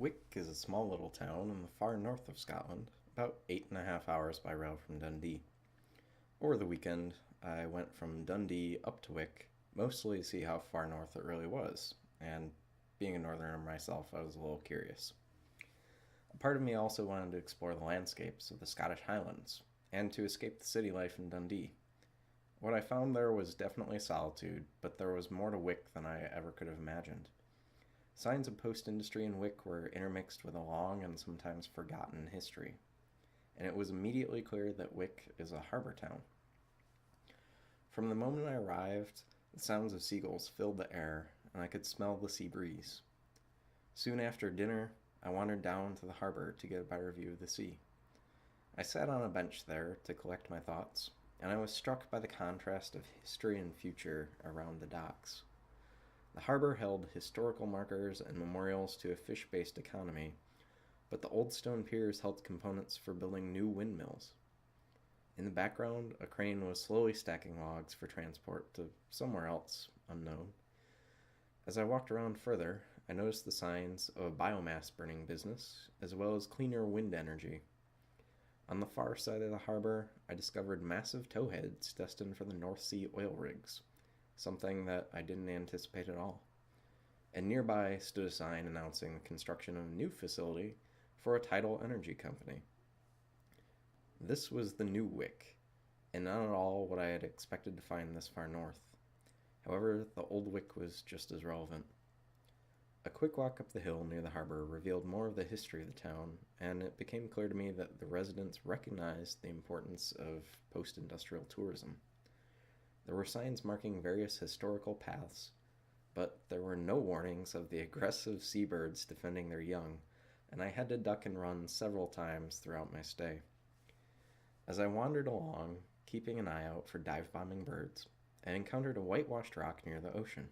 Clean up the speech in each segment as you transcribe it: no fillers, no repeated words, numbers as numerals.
Wick is a small little town in the far north of Scotland, about 8.5 hours by rail from Dundee. Over the weekend, I went from Dundee up to Wick, mostly to see how far north it really was, and being a northerner myself, I was a little curious. A part of me also wanted to explore the landscapes of the Scottish Highlands, and to escape the city life in Dundee. What I found there was definitely solitude, but there was more to Wick than I ever could have imagined. Signs of post-industry in Wick were intermixed with a long and sometimes forgotten history, and it was immediately clear that Wick is a harbor town. From the moment I arrived, the sounds of seagulls filled the air, and I could smell the sea breeze. Soon after dinner, I wandered down to the harbor to get a better view of the sea. I sat on a bench there to collect my thoughts, and I was struck by the contrast of history and future around the docks. The harbor held historical markers and memorials to a fish-based economy, but the old stone piers held components for building new windmills. In the background, a crane was slowly stacking logs for transport to somewhere else unknown. As I walked around further, I noticed the signs of a biomass burning business, as well as cleaner wind energy. On the far side of the harbor, I discovered massive towheads destined for the North Sea oil rigs, something that I didn't anticipate at all. And nearby stood a sign announcing the construction of a new facility for a tidal energy company. This was the new Wick, and not at all what I had expected to find this far north. However, the old Wick was just as relevant. A quick walk up the hill near the harbor revealed more of the history of the town, and it became clear to me that the residents recognized the importance of post-industrial tourism. There were signs marking various historical paths, but there were no warnings of the aggressive seabirds defending their young, and I had to duck and run several times throughout my stay. As I wandered along, keeping an eye out for dive-bombing birds, I encountered a whitewashed rock near the ocean.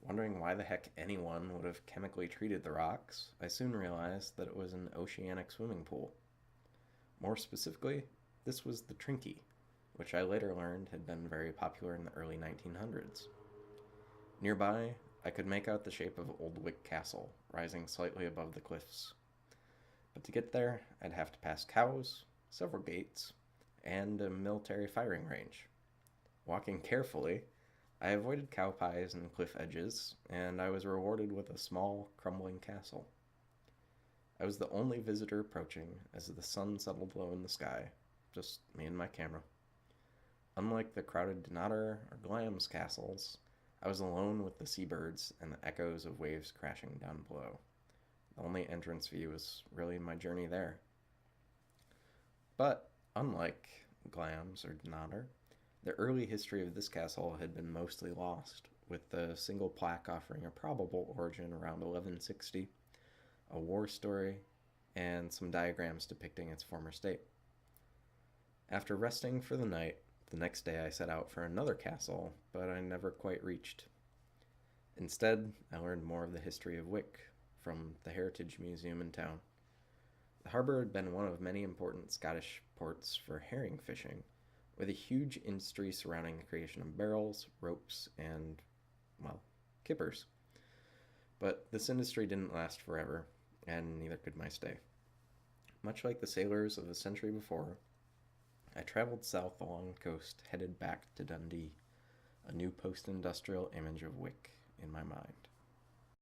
Wondering why the heck anyone would have chemically treated the rocks, I soon realized that it was an oceanic swimming pool. More specifically, this was the Trinky, which I later learned had been very popular in the early 1900s. Nearby, I could make out the shape of Old Wick Castle, rising slightly above the cliffs. But to get there, I'd have to pass cows, several gates, and a military firing range. Walking carefully, I avoided cow pies and cliff edges, and I was rewarded with a small, crumbling castle. I was the only visitor approaching as the sun settled low in the sky, just me and my camera. Unlike the crowded Donator or Glamis castles, I was alone with the seabirds and the echoes of waves crashing down below. The only entrance view was really my journey there. But, unlike Glamis or Donator, the early history of this castle had been mostly lost, with the single plaque offering a probable origin around 1160, a war story, and some diagrams depicting its former state. After resting for the night, the next day I set out for another castle, but I never quite reached. Instead, I learned more of the history of Wick from the Heritage Museum in town. The harbor had been one of many important Scottish ports for herring fishing, with a huge industry surrounding the creation of barrels, ropes, and, well, kippers. But this industry didn't last forever, and neither could my stay. Much like the sailors of a century before, I traveled south along the coast, headed back to Dundee, a new post-industrial image of Wick in my mind.